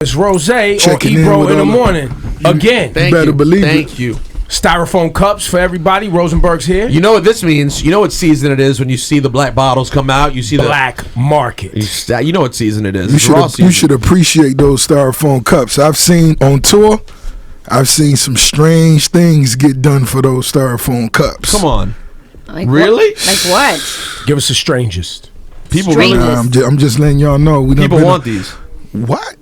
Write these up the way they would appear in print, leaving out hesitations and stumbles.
It's Rozay on Ebro in the morning. Again. Thank you. Styrofoam cups for everybody. Rosenberg's here. You know what this means? You know what season it is when you see the black bottles come out? You see the black market. You know what season it is. You should appreciate those Styrofoam cups. I've seen on tour, I've seen some strange things get done for those Styrofoam cups. Come on. Like really? What? Like what? Give us the strangest. People really. I'm just letting y'all know. People want these. What?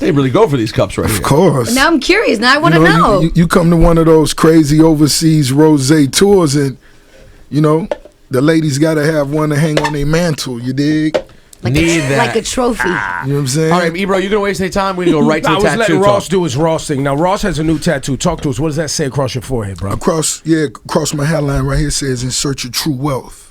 They really go for these cups right here. Of course. Now I'm curious. Now I want to know. You come to one of those crazy overseas Rozay tours and, you know, the ladies got to have one to hang on their mantle, you dig? Like a trophy. You know what I'm saying? All right, Ebro, you're going to waste any time? We're going to go right to the tattoo. I was letting Ross do his Ross thing. Now, Ross has a new tattoo. Talk to us. What does that say across your forehead, bro? Across my hairline right here says, "In search of true wealth."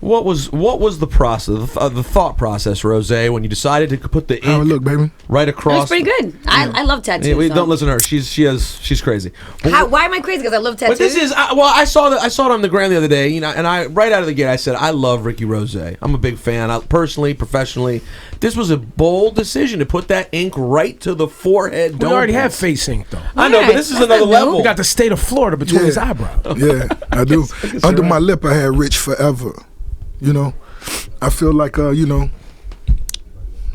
What was the process, the thought process, Rozay, when you decided to put the ink How it look, baby? right across? That's pretty good. I love tattoos. Yeah, don't listen to her. She's crazy. Why am I crazy? Because I love tattoos. But this is I saw it on the gram the other day. You know, and I right out of the gate I said I love Ricky Rozay. I'm a big fan. Personally, professionally, this was a bold decision to put that ink right to the forehead. We already have face ink though. I know, but this is another level. You got the state of Florida between his eyebrows. Yeah, I do. Under my lip, I had Rich Forever. You know, I feel like, you know,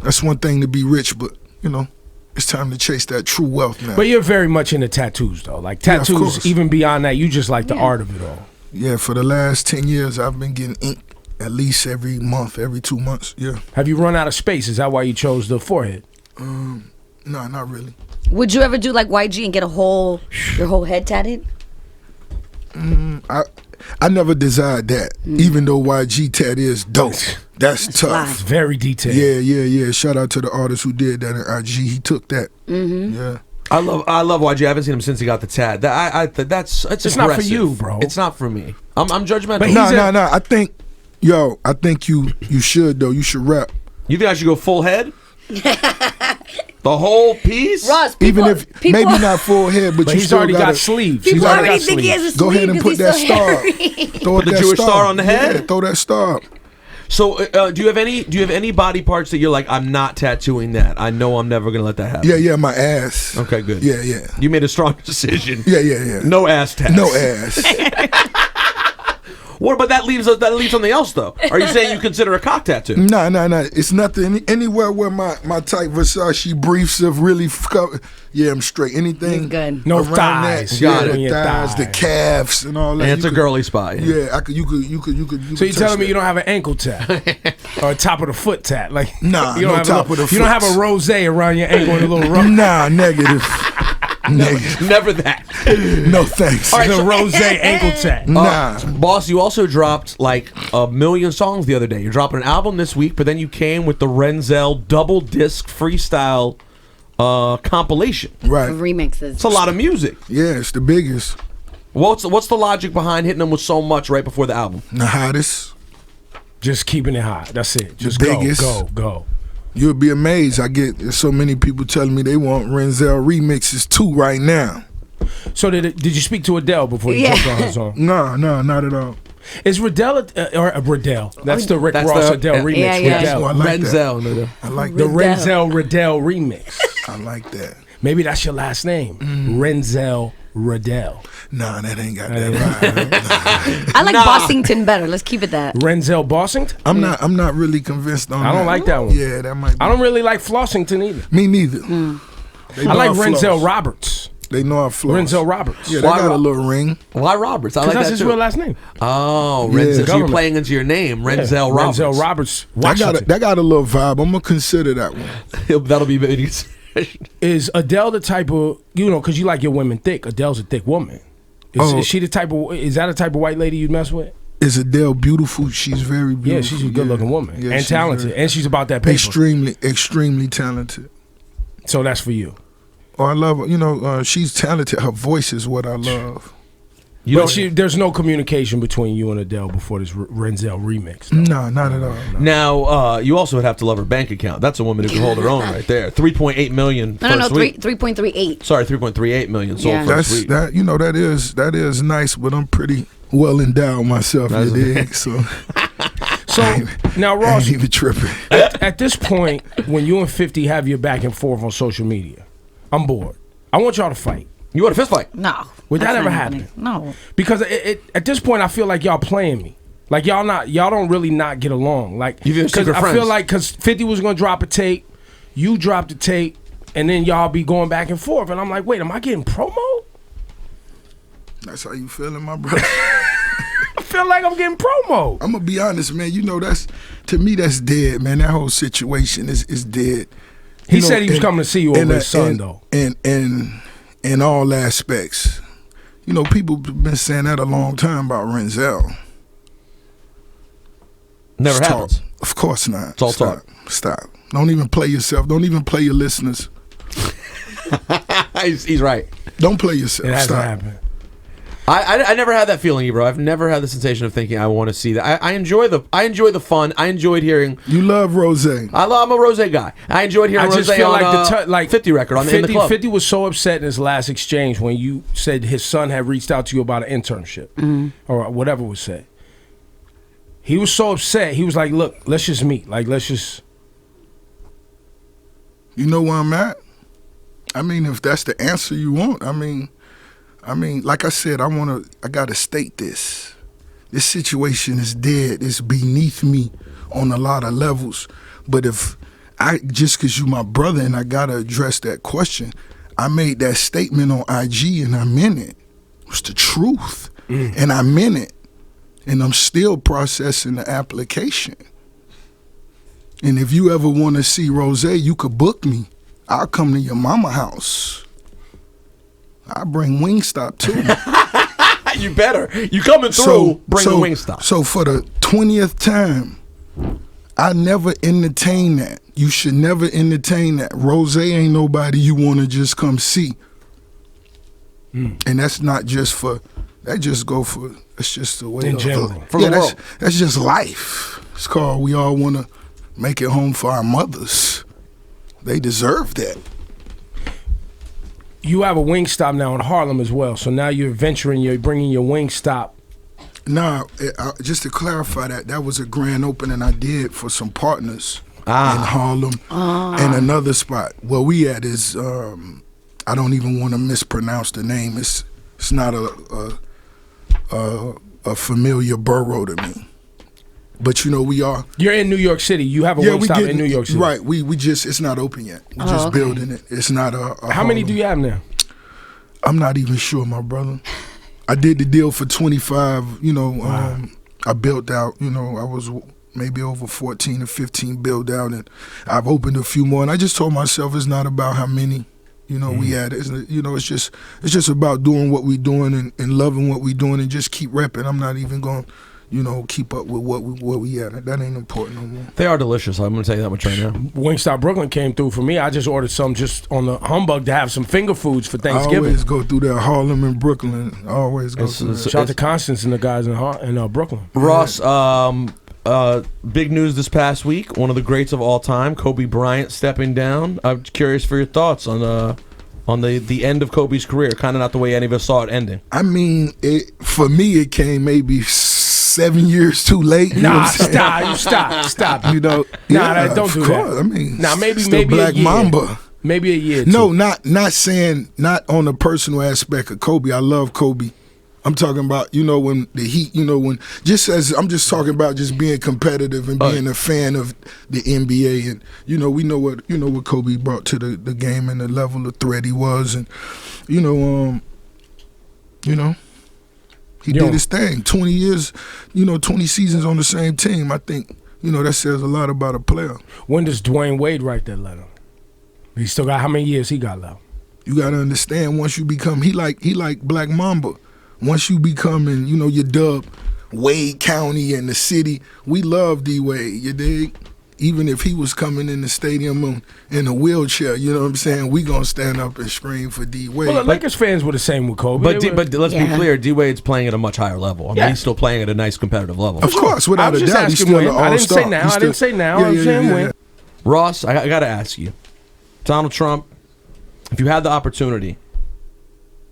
that's one thing to be rich, but, you know, it's time to chase that true wealth now. But you're very much into tattoos, though. Like, tattoos, even beyond that, you just like the art of it all. Yeah, for the last 10 years, I've been getting ink at least every month, every 2 months, yeah. Have you run out of space? Is that why you chose the forehead? No, not really. Would you ever do like YG and get your whole head tatted? I never desired that, even though YG tat is dope. That's tough. It's very detailed. Yeah. Shout out to the artist who did that in IG. He took that. Yeah. I love YG. I haven't seen him since he got the tat. It's aggressive. Not for you, bro. It's not for me. I'm judgmental. But no. I think you should though. You should rap. You think I should go full head? The whole piece? Ross, even if maybe not full head, but you he's still already got sleeves. People already think he has a sleeve. Go ahead and put that star. Put the Jewish star on the head. Yeah, throw that star. So, do you have any body parts that you're like, I'm not tattooing that? I know I'm never gonna let that happen. Yeah, my ass. Okay, good. Yeah. You made a strong decision. Yeah. No ass tats. No ass. What? But that leaves something else though. Are you saying you consider a cock tattoo? No. It's nothing. Anywhere where my tight Versace briefs have really. Yeah, I'm straight. Anything. Good. No thighs. The thighs, the calves, and all that. And it's a girly spot. Yeah, you could. So you're telling me you don't have an ankle tat or a top of the foot tat? Like, nah, you don't no have top of the foot. You don't have a Rozay around your ankle and a little rough. Nah, negative. Never that. No thanks. All right, the Rozay ankle tat. Nah. Boss, you also dropped like 1 million songs the other day. You're dropping an album this week, but then you came with the Renzel double disc freestyle compilation. Right. Remixes. It's a lot of music. Yeah, it's the biggest. What's the logic behind hitting them with so much right before the album? The hottest. Just keeping it hot. That's it. Just biggest. Go. You'll be amazed. I get so many people telling me they want Renzel remixes too right now. So did you speak to Adele before you jumped on her song? No, not at all. Is Riddell or Riddell? That's the Rick Ross Adele remix. Yeah. Riddell. I like Renzel. That. I like The that. Renzel Riddell remix. I like that. Maybe that's your last name. Renzel Riddell. Nah, that ain't got that vibe. I like Bossington better. Let's keep it that. Renzel Bossington? I'm not really convinced on that. I don't like that one. Yeah, that might be. I don't really like Flossington either. Me neither. I like Renzel Roberts. They know I floss. Renzel Roberts. Yeah, they got a little ring. Why Roberts? I like that's that his too. real last name. Oh, Yeah. Renzel. So you're playing into your name, Renzel Roberts. Renzel Roberts. That got a little vibe. I'm gonna consider that one. That'll be big. Is Adele the type of, because you like your women thick? Adele's a thick woman. Is she the type of? Is that a type of white lady you'd mess with? Is Adele beautiful? She's very beautiful. Yeah, she's a good-looking woman and talented, and she's about that paper. Extremely talented. So that's for you. Oh, I love her. She's talented. Her voice is what I love. There's no communication between you and Adele before this Renzel remix. No, not at all. No. Now, you also would have to love her bank account. That's a woman who can hold her own right there. 3.8 million. No, first week. 3.38. Sorry, 3.38 million sold Yeah. first week. That is nice, but I'm pretty well endowed myself. You dig? So Now, Ross, I ain't even tripping. at this point, when you and 50 have your back and forth on social media, I'm bored. I want y'all to fight. You want a fist fight? No. Would that that's ever not happen? happening. No. Because at this point, I feel like y'all playing me. Like y'all don't really not get along. Like, You feel because secret I feel friends. like because 50 was gonna drop a tape, you dropped a tape, and then y'all be going back and forth, and I'm like, wait, am I getting promo? That's how you feeling, my brother? I feel like I'm getting promo. I'm gonna be honest, man. You know, to me that's dead, man. That whole situation is dead. He said he was coming to see you over his son, though. And in all aspects. You know, people been saying that a long time about Renzel. Never It's happens. talk. Of course not. It's all Stop. Stop. Don't even play yourself. Don't even play your listeners. He's right. Don't play yourself. It hasn't Stop. happened. I never had that feeling, Ebro. I've never had the sensation of thinking I want to see that. I enjoy the fun. I enjoyed hearing. You love Rozay. I'm a Rozay guy. I enjoyed hearing I just Rozay feel on like 50 record on 50, in the club. 50 was so upset in his last exchange when you said his son had reached out to you about an internship or whatever was said. He was so upset. He was like, "Look, let's just meet. Like, let's just." You know where I'm at? I mean, if that's the answer you want, I mean, like I said, I gotta state this. This situation is dead. It's beneath me on a lot of levels. But if just cause you my brother and I gotta address that question, I made that statement on IG and I meant it. It was the truth. And I meant it. And I'm still processing the application. And if you ever want to see Rozay, you could book me. I'll come to your mama house. I bring Wingstop too. You better. You coming through, bring the Wingstop. So for the 20th time, I never entertain that. You should never entertain that. Rozay ain't nobody you want to just come see. And that's not just for, that just go for, it's just the way In of general. For the world. That's just life. It's called we all want to make it home for our mothers. They deserve that. You have a Wingstop now in Harlem as well, so now you're bringing your Wingstop. Nah, just to clarify that was a grand opening I did for some partners in Harlem and another spot. Where we at is, I don't even want to mispronounce the name. It's not a familiar borough to me. But you know, we are. You're in New York City. You have a Wingstop in New York City. Right. We just, it's not open yet. We're just building it. It's not a How many do you have now? I'm not even sure, my brother. I did the deal for 25, you know, I built out, you know, I was maybe over 14 or 15 built out, and I've opened a few more, and I just told myself it's not about how many, you know, we had. You know, it's just about doing what we're doing and loving what we're doing and just keep repping. I'm not even going to, you know, keep up with what we at. That ain't important no more. They are delicious. I'm going to tell you that much right now. Wingstop Brooklyn came through for me. I just ordered some just on the humbug to have some finger foods for I Thanksgiving. always go through that Harlem and Brooklyn. I always go through that. Shout out to Constance and the guys in Brooklyn. Ross, big news this past week. One of the greats of all time, Kobe Bryant, stepping down. I'm curious for your thoughts on the end of Kobe's career. Kind of not the way any of us saw it ending. I mean, for me, it came maybe 7 years too late. You know Nah, what I'm saying? stop. You know, Don't do of course. that. I mean, maybe still Black a year. Mamba. Maybe a year. No, too. not saying, not on the personal aspect of Kobe. I love Kobe. I'm talking about, you know, when the Heat, you know, when I'm just talking about just being competitive and being a fan of the NBA, and you know, we know what Kobe brought to the game and the level of threat he was, and you know, he did his thing. 20 years, you know, 20 seasons on the same team. I think, you know, that says a lot about a player. When does Dwayne Wade write that letter? He still got how many years he got left? You got to understand, once you become, he like Black Mamba. Once you become, and you know, you dub Wade County and the city, we love D Wade, you dig? even if he was coming in the stadium in a wheelchair, you know what I'm saying, we gonna stand up and scream for D Wade. Well, the Lakers fans were the same with Kobe. But let's be clear, D Wade's playing at a much higher level. I mean, Yeah. he's still playing at a nice competitive level. Of course, without a doubt, he's still an all-star. I didn't say now. I didn't say now. I'm saying when. Ross, I got to ask you, Donald Trump, if you had the opportunity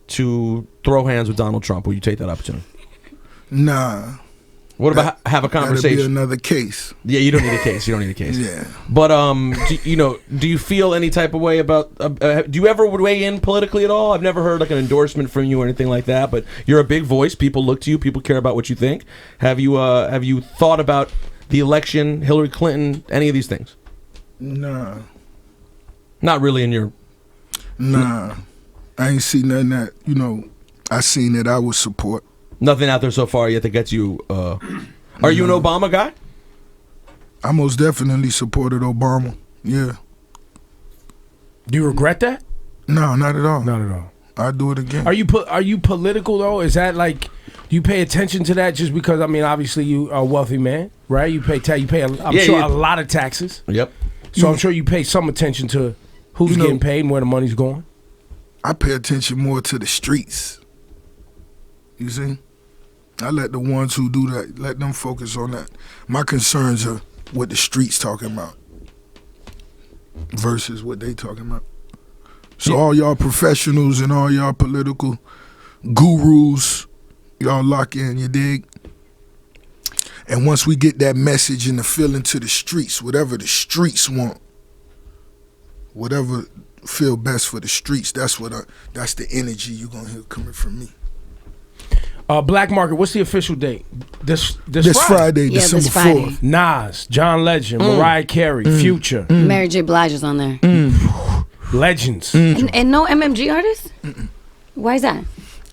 to throw hands with Donald Trump, will you take that opportunity? Nah. What about have a conversation? That'd be another case. Yeah, you don't need a case. You don't need a case. Yeah. But do you feel any type of way about? Do you ever weigh in politically at all? I've never heard like an endorsement from you or anything like that. But you're a big voice. People look to you. People care about what you think. Have you thought about the election, Hillary Clinton, any of these things? Nah. Not really in your. Nah. I ain't seen nothing that I seen that I would support. Nothing out there so far yet that gets you. Are you an Obama guy? I most definitely supported Obama. Yeah. Do you regret that? No, not at all. Not at all. I'd do it again. Are you political though? Is that like? Do you pay attention to that just because? I mean, obviously you are a wealthy man, right? You pay a lot of taxes. Yep. So I'm sure you pay some attention to who's getting paid and where the money's going. I pay attention more to the streets. You see? I let the ones who do that, let them focus on that. My concerns are what the streets talking about versus what they talking about. So all y'all professionals and all y'all political gurus, y'all lock in, you dig? And once we get that message and the feeling to the streets, whatever the streets want, whatever feel best for the streets, that's the energy you're gonna hear coming from me. Black Market, what's the official date? This Friday, December 4th. Nas, John Legend, Mariah Carey, Future. Mary J. Blige is on there. Legends. And no MMG artists? Why is that?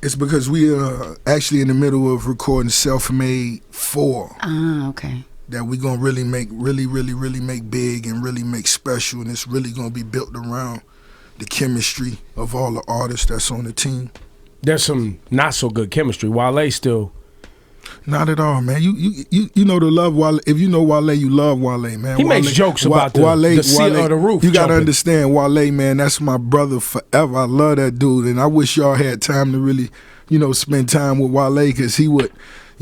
It's because we are actually in the middle of recording Self-Made 4. Ah, okay. That we gonna really make big and really make special, and it's really gonna be built around the chemistry of all the artists that's on the team. There's some not so good chemistry. Wale still. Not at all, man. You know the love Wale. If you know Wale, you love Wale, man. He makes jokes about the seal of the roof. You gotta understand Wale, man. That's my brother forever. I love that dude, and I wish y'all had time to really, spend time with Wale, because he would,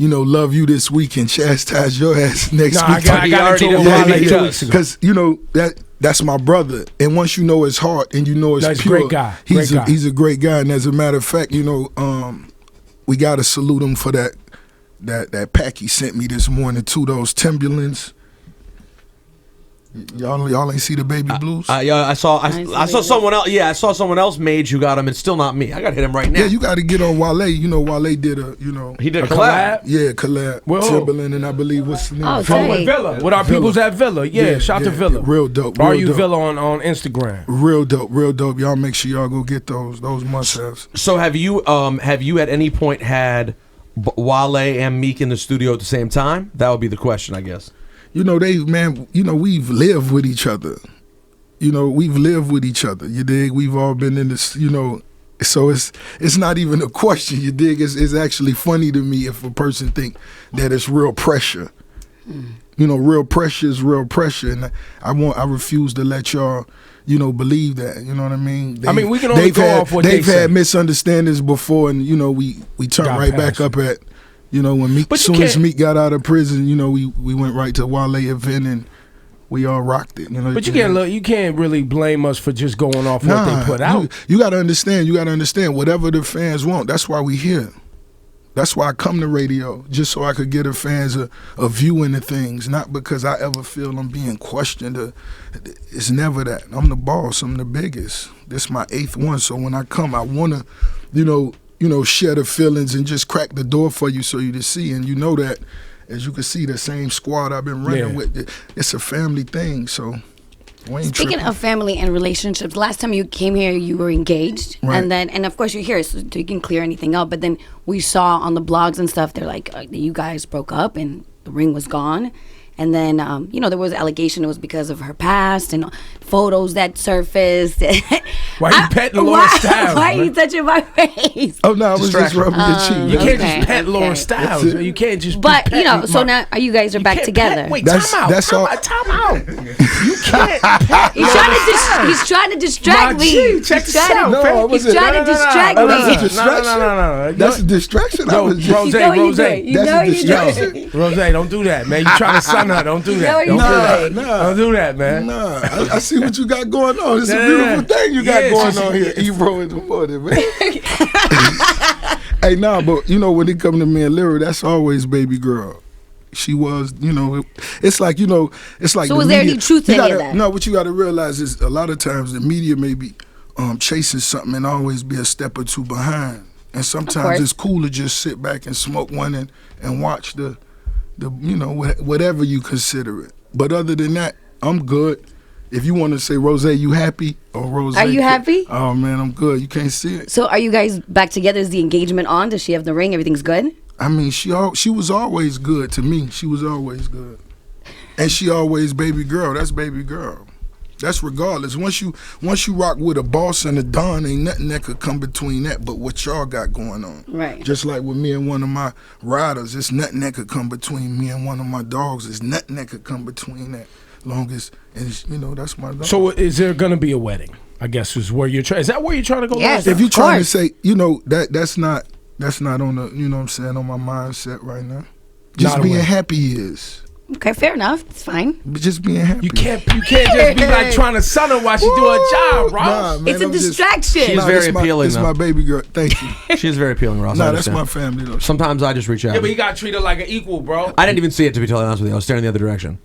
love you this week and chastise your ass next week. I got into Wale 2 weeks ago. Because that's my brother, and once you know his heart and you know his pure, great guy. He's a great guy, and as a matter of fact, we gotta salute him for that pack he sent me this morning too. Those Timberlands. Y'all ain't see the baby blues? I saw someone else. Yeah, I saw someone else made you got him. It's still not me. I got to hit him right now. Yeah, you got to get on Wale. Wale did he did a collab. Yeah, collab. Well, Timberland, and I believe what's the name? With Villa. With our peoples at Villa. Yeah, shout to Villa. Real dope. Are you Villa on Instagram? Real dope. Y'all make sure y'all go get those must-haves. So have you at any point had Wale and Meek in the studio at the same time? That would be the question, I guess. We've lived with each other. We've lived with each other. You dig? We've all been in this, so it's not even a question, you dig? It's actually funny to me if a person think that it's real pressure. Real pressure is real pressure, and I refuse to let y'all, believe that. You know what I mean? We can only go off what they've had misunderstandings before, and we turn right back up at. When Meek, as soon as Meek got out of prison, we went right to Wale event and we all rocked it. But you can't really blame us for just going off what they put out. You got to understand. Whatever the fans want, that's why we here. That's why I come to radio, just so I could get the fans a view into things, not because I ever feel I'm being questioned. It's never that. I'm the boss. I'm the biggest. This is my 8th one. So when I come, I wanna, share the feelings and just crack the door for you so you to see. And that, as you can see, the same squad I've been running with, it's a family thing. So we ain't Speaking of family and relationships, last time you came here, you were engaged. Right. And of course you're here, so you can clear anything up. But then we saw on the blogs and stuff, they're like, you guys broke up and the ring was gone. And then, there was allegation it was because of her past and photos that surfaced. Why you petting Laura Stylez? Why are you touching my face? Oh, no, I was just rubbing your cheek. You can't Okay, just pet Laura Stylez. Man. You can't just. But, be so now you guys are back together. Wait, That's time out. Time out. You can't pet. He's trying to distract me. Check He's this out. He's trying to distract me. No. That's a distraction. Yo, Rozay, Rozay, don't do that, man. You trying to sun her. Don't do that. Don't do that, man. Nah, I see what you got going on. It's a beautiful thing you got going on here. Ebro in the morning, man. Hey, but when it come to me and Lyra, that's always baby girl. She was, it's like, it's like. So the was there media, any truth in any of that? No, what you got to realize is a lot of times the media may be chasing something and always be a step or two behind. And sometimes it's cool to just sit back and smoke one and watch the whatever you consider it. But other than that, I'm good. If you want to say, Rozay, you happy? Or Rozay, are you happy? Oh, man, I'm good. You can't see it. So are you guys back together? Is the engagement on? Does she have the ring? Everything's good? I mean, she was always good to me. She was always good. And she always baby girl. That's baby girl. That's regardless. Once you rock with a boss and a don, ain't nothing that could come between that but what y'all got going on. Right. Just like with me and one of my riders, it's nothing that could come between me and one of my dogs. There's nothing that could come between that. Long as, that's my dog. So is there going to be a wedding? I guess is where you're trying. Is that where you're trying to go? Yes. If you're trying to say, that's not on the, on my mindset right now. Just being happy is. Okay, fair enough. It's fine. But just being happy. You can't just be like trying to sun her while she do her job, bro. Nah, man, it's a distraction. She's very appealing, It's though. my baby girl. Thank you. She's very appealing, Ross. Nah, that's my family, though. Sometimes I just reach out. Yeah, but you gotta treat her like an equal, bro. I didn't even see it, to be totally honest with you. I was staring the other direction.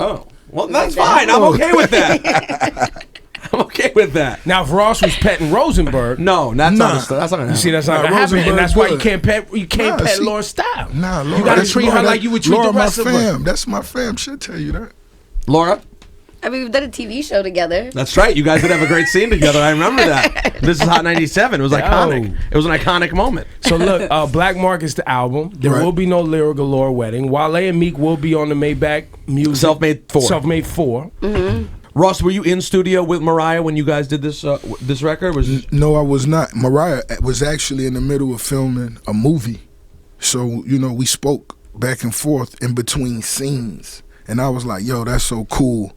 Oh. Well, that's fine. I'm okay with that. I'm okay with that. Now, if Ross was petting Rosenberg, no, that's not gonna happen. You see, that's not gonna happen, and that's why you can't pet Laura Stylez. Nah, Laura, you gotta treat her like you would treat Laura, the rest my of her. fam. That's my fam. She'll tell you that. Laura? I mean, we've done a TV show together. That's right. You guys did have a great scene together. I remember that. This is Hot 97. It was iconic. It was an iconic moment. So look, Black Mark is the album. There will be no Lyra Galore wedding. Wale and Meek will be on the Maybach music. Self-Made 4. Self-Made 4. Mm-hmm. Ross, were you in studio with Mariah when you guys did this this record? No, I was not. Mariah was actually in the middle of filming a movie. So, we spoke back and forth in between scenes. And I was like, yo, that's so cool.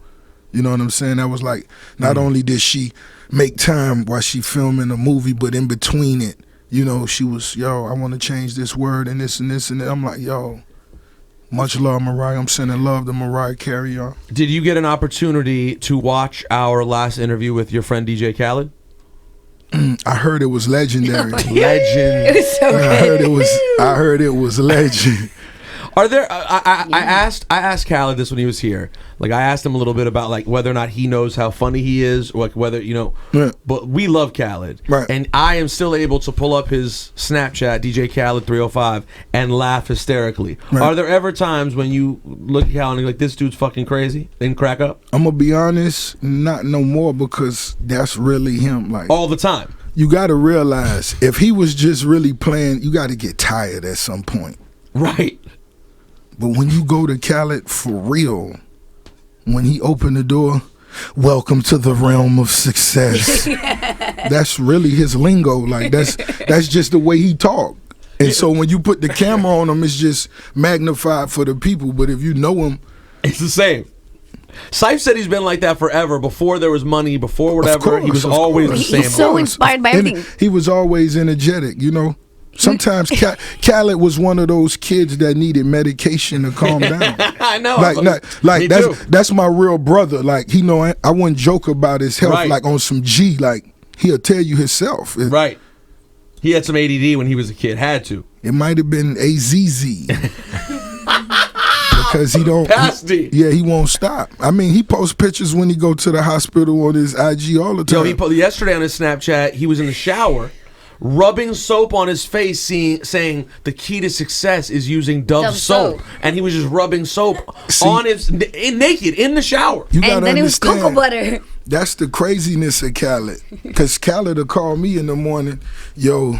You know what I'm saying? That was like, not only did she make time while she filming a movie, but in between it, she was, yo, I want to change this word and this and this and that. I'm like, yo, much love, Mariah. I'm sending love to Mariah Carey, y'all. Did you get an opportunity to watch our last interview with your friend DJ Khaled? I heard it was legendary. Legend. It was so good. I heard it was legend. Are there? I asked Khaled this when he was here. Like, I asked him a little bit about like whether or not he knows how funny he is, or like whether But we love Khaled, right? And I am still able to pull up his Snapchat, DJ Khaled 305, and laugh hysterically. Right. Are there ever times when you look at Khaled and you're like, this dude's fucking crazy, and crack up? I'm gonna be honest, not no more, because that's really him. Like all the time. You got to realize if he was just really playing, you got to get tired at some point, right? But when you go to Khaled for real, when he opened the door, welcome to the realm of success. That's really his lingo. Like that's just the way he talk. And so when you put the camera on him, it's just magnified for the people. But if you know him, it's the same. Syfe said he's been like that forever. Before there was money, before whatever, he was always the same. He's so inspired by everything. He was always energetic, Sometimes Khaled was one of those kids that needed medication to calm down. I know. Like that's my real brother. Like, I wouldn't joke about his health, like on some G. Like, he'll tell you himself. Right. He had some ADD when he was a kid. Had to. It might have been AZZ. Because he don't. He won't stop. I mean, he posts pictures when he go to the hospital on his IG all the time. Yesterday on his Snapchat, he was in the shower, rubbing soap on his face, saying the key to success is using Dove soap. And he was just rubbing soap on his naked in the shower. And then it was cocoa butter. That's the craziness of Khaled. Because Khaled will call me in the morning, yo,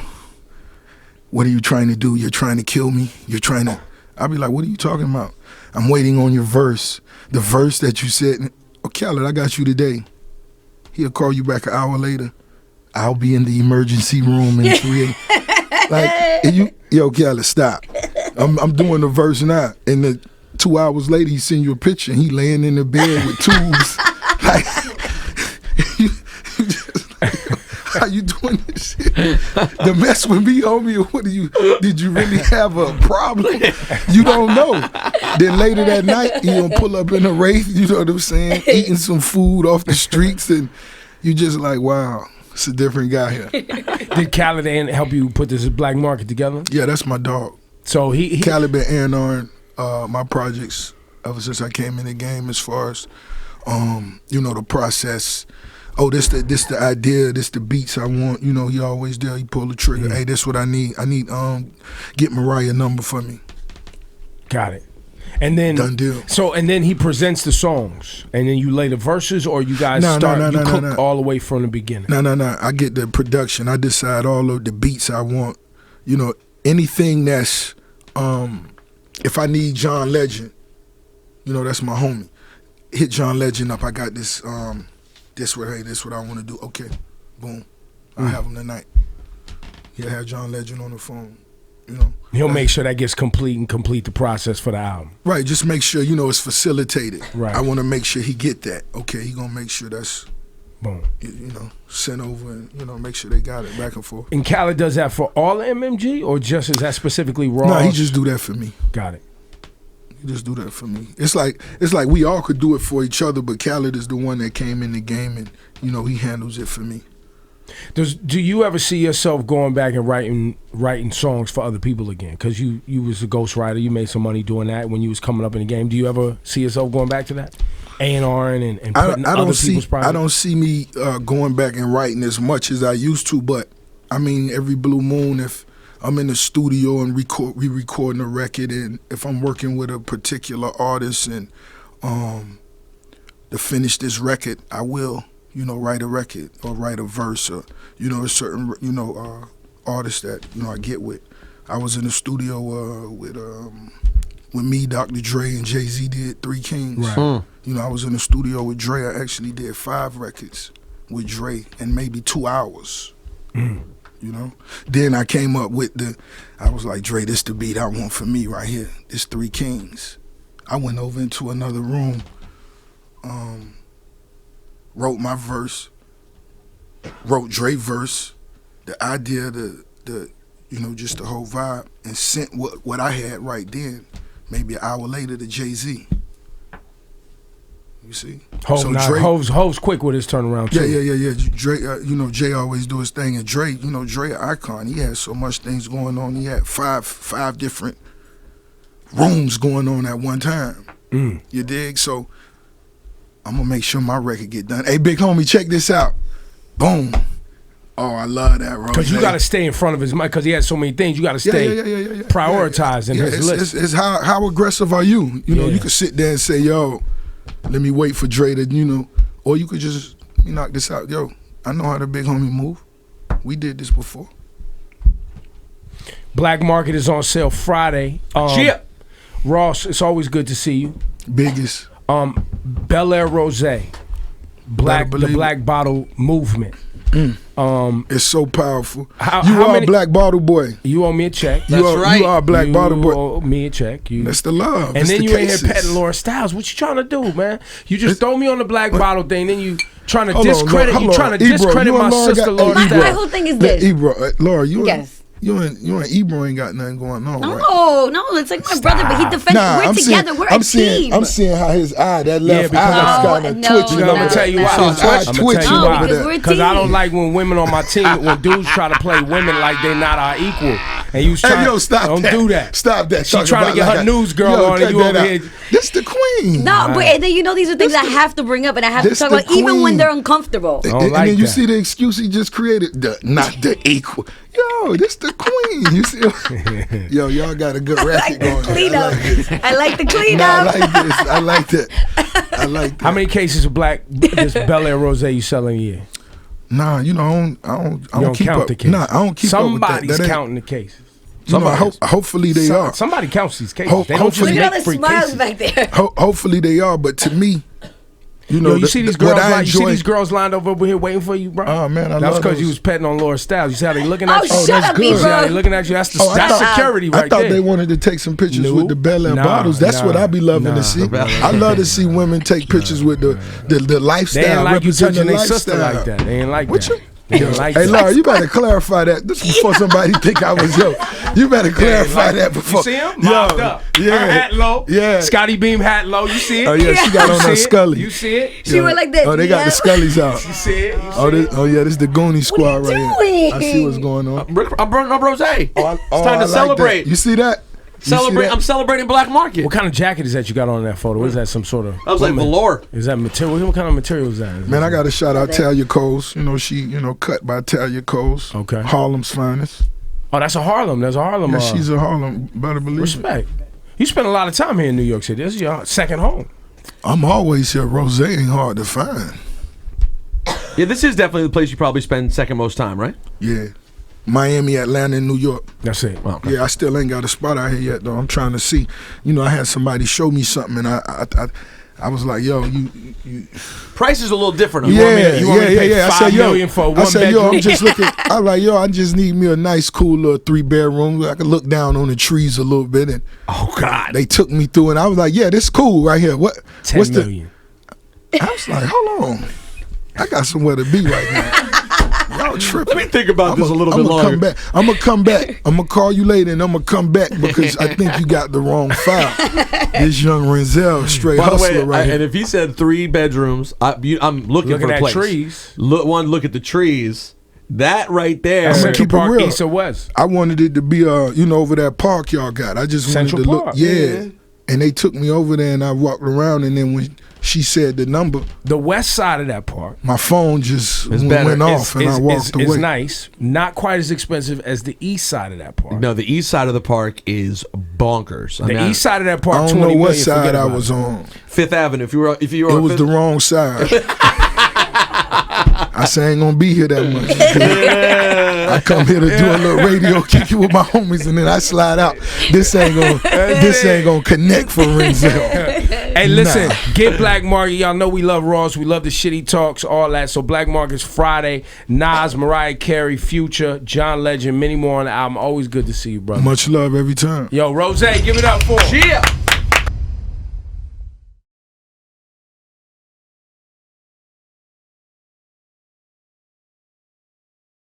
what are you trying to do? You're trying to kill me? You're trying to... I'll be like, what are you talking about? I'm waiting on your verse. The verse that you said, oh, Khaled, I got you today. He'll call you back an hour later. I'll be in the emergency room in 3 like, yo, Khaled, stop. I'm doing the verse now. And then 2 hours later, he send you a picture and he laying in the bed with tubes. Like, you just like, how you doing this shit? The mess with me, homie, what did you really have a problem? You don't know. Then later that night, you gonna pull up in a Wraith, you know what I'm saying? Eating some food off the streets, and you just like, wow, it's a different guy here. Did Khaled help you put this Black Market together? Yeah, that's my dog. So he Khaled been airing my projects ever since I came in the game, as far as the process. Oh, this the idea, this the beats I want. You know, he always there. He pull the trigger. Hey, this what I need. I need get Mariah number for me. Got it. And then done deal. So and then he presents the songs, and then you lay the verses, or you guys cook all the way from the beginning. No. I get the production. I decide all of the beats I want. You know, anything that's if I need John Legend, you know, that's my homie. Hit John Legend up. I got this. This what I want to do. Okay, boom. I'll have him tonight. He'll have John Legend on the phone. You know, he'll make sure that gets complete the process for the album. Right, just make sure, you know, it's facilitated. Right. I want to make sure he get that. Okay, he gonna make sure that's boom. You know, sent over and, you know, make sure they got it back and forth. And Khaled does that for all the MMG, or just is that specifically Raw? No, he just do that for me. Got it. He just do that for me. It's like we all could do it for each other, but Khaled is the one that came in the game, and, you know, he handles it for me. Do you ever see yourself going back and writing songs for other people again? Because you was a ghostwriter, you made some money doing that when you was coming up in the game. Do you ever see yourself going back to that? A&R and putting other people's projects? I don't see me going back and writing as much as I used to, but I mean, every blue moon, if I'm in the studio and recording a record, and if I'm working with a particular artist and to finish this record, I will, you know, write a record or write a verse, or, you know, a certain, you know, artist that, you know, I get with. I was in the studio with me, Dr. Dre, and Jay-Z did 3 Kings. Right. You know, I was in the studio with Dre. I actually did 5 records with Dre in maybe 2 hours. You know? Then I came up with I was like, Dre, this the beat I want for me right here. This 3 Kings. I went over into another room, wrote my verse, wrote Dre verse, the idea, the you know, just the whole vibe, and sent what I had right then, maybe an hour later, to Jay-Z. You see? Hove's quick with his turnaround too. Yeah. Dre, you know, Jay always do his thing, and Dre, you know, Dre, an icon. He had so much things going on. He had five different rooms going on at one time. You dig? So I'm gonna make sure my record get done. Hey, big homie, check this out. Boom. Oh, I love that, Rozay. Because you got to stay in front of his mic, because he has so many things. You got to stay prioritizing his list. It's how aggressive are you? You know, you could sit there and say, yo, let me wait for Dre to, you know, or you could just, let me knock this out. Yo, I know how the big homie move. We did this before. Black Market is on sale Friday. Ross, it's always good to see you. Biggest. Bel Air Rozay. The Black Bottle Movement. It's so powerful. You are a Black Bottle boy. You owe me a check. You are a Black Bottle boy. You owe me a check. That's the love. And then you ain't here petting Laura Stylez. What you trying to do, man? You just throw me on the Black Bottle thing, then you trying to discredit. You trying to discredit my sister, Laura Stylez. My whole thing is this. Ebro, Laura, you and Ebro ain't got nothing going on, right? No, it's like my brother, but he defends. We're together. We're a team. I'm seeing how his eye, that left eye, is kind of twitching. I'm gonna tell you why. I'm gonna tell you why. Because I don't like when women on my team, when dudes try to play women like they're not our equal. And you trying, don't do that. Stop that. She trying to get her news girl on, and you over here. This the queen. No, but then you know these are things I have to bring up and I have to talk about, even when they're uncomfortable. And then you see the excuse he just created. Not the equal. Yo, this the queen. You see? Yo, y'all got a good racket going. I like the cleanup. I like this. I like that. How many cases of this Bel Air Rozay you selling a year? Nah, you know, I don't keep count up. the cases. Nah, I don't keep up with that. Somebody's counting the cases. Hopefully they are. Somebody counts these cases. They don't just Hopefully- Look at all make the free smiles cases. back there. Hopefully they are, but to me, You see these girls. what I You see enjoy- these girls lined up over here waiting for you, bro. Oh man, I That's love because you those. was petting on Laura Styles. You see how they looking Oh, at you? shut that's up, good. You see how they Ebro. looking at you? That's Oh, I thought- security right I thought there. they wanted to take some pictures No. with the Bel Air Nah, bottles. That's what I be loving to see. Bel Air. I love to see women take pictures with the lifestyle. They ain't like you representing touching the their sister lifestyle. like that. They ain't like What that. you- They didn't like Hey, that. Laura, you better clarify that. This before somebody think I was yo. You better clarify Like- that before. You see him? Mobbed up. Yeah. Her hat low. Yeah. Scotty Beam hat low. You see it? Oh yeah, she got You on see her it? Scully. You see it? She went like this. Oh, they got the Scullies out. You see it? You Oh, see it? yeah, this is the Goonie squad What are you right here. I doing? see what's going on. I'm burning up Rozay. Oh, It's I time to like celebrate. that. You see that? You see Celebrate. that? I'm celebrating Black Market. What kind of jacket is that you got on that photo? What is that? Some sort of? I was like velour. Is that material? What kind of material is that? Man, I got to shout out Talia Coles. She, cut by Talia Coles. Okay. Harlem's finest. Oh, that's a Harlem. That's a Harlem. Yeah, she's a Harlem. Better believe it. Respect. You spend a lot of time here in New York City. This is your second home. I'm always here. Rozay ain't hard to find. Yeah, this is definitely the place you probably spend second most time, right? Yeah. Miami, Atlanta, and New York. That's it. Wow. Yeah, I still ain't got a spot out here yet, though. I'm trying to see. I had somebody show me something, and I was like, yo, you Price is a little different. yeah, you want me to pay I $5 said, yo, million for a I said, yo, one-bedroom? I'm just looking. I'm like, yo, I just need me a nice, cool little 3-bedroom. I can look down on the trees a little bit, and Oh God. they took me through, and I was like, yeah, this cool right here. What's 10 million. I was like, hold on, I got somewhere to be right now. Y'all tripping. Let me think about this a little bit longer. I'm gonna come back. I'm gonna call you later, and I'm gonna come back because I think you got the wrong file. This young Renzel, straight By the hustler way, right here. and if he said 3 bedrooms, I'm looking for a at place. trees. Look at the trees. That right there. I'm gonna Central keep it Park, real. East or West. I wanted it to be over that park y'all got. I just Central wanted to Park, look. Yeah. yeah. And they took me over there, and I walked around, and then when she said the number, The west side of that park my phone just It's better. went off, and I walked away. It's nice. Not quite as expensive as the east side of that park. No, the east side of the park is bonkers. The east side of that park, I don't 20 know what million, side forget I about was it. on. Fifth Avenue. If you were It on was Fifth, the wrong side. I say I ain't gonna be here that much. I come here to do a little radio, kick it with my homies, and then I slide out. This ain't gonna connect for Renzel. Hey, listen, Nah. get Black Market. Y'all know we love Ross. We love the shit he talks, all that. So Black Market's Friday. Nas, Mariah Carey, Future, John Legend, many more on the album. Always good to see you, brother. Much love every time. Yo, Rozay, give it up for him. yeah.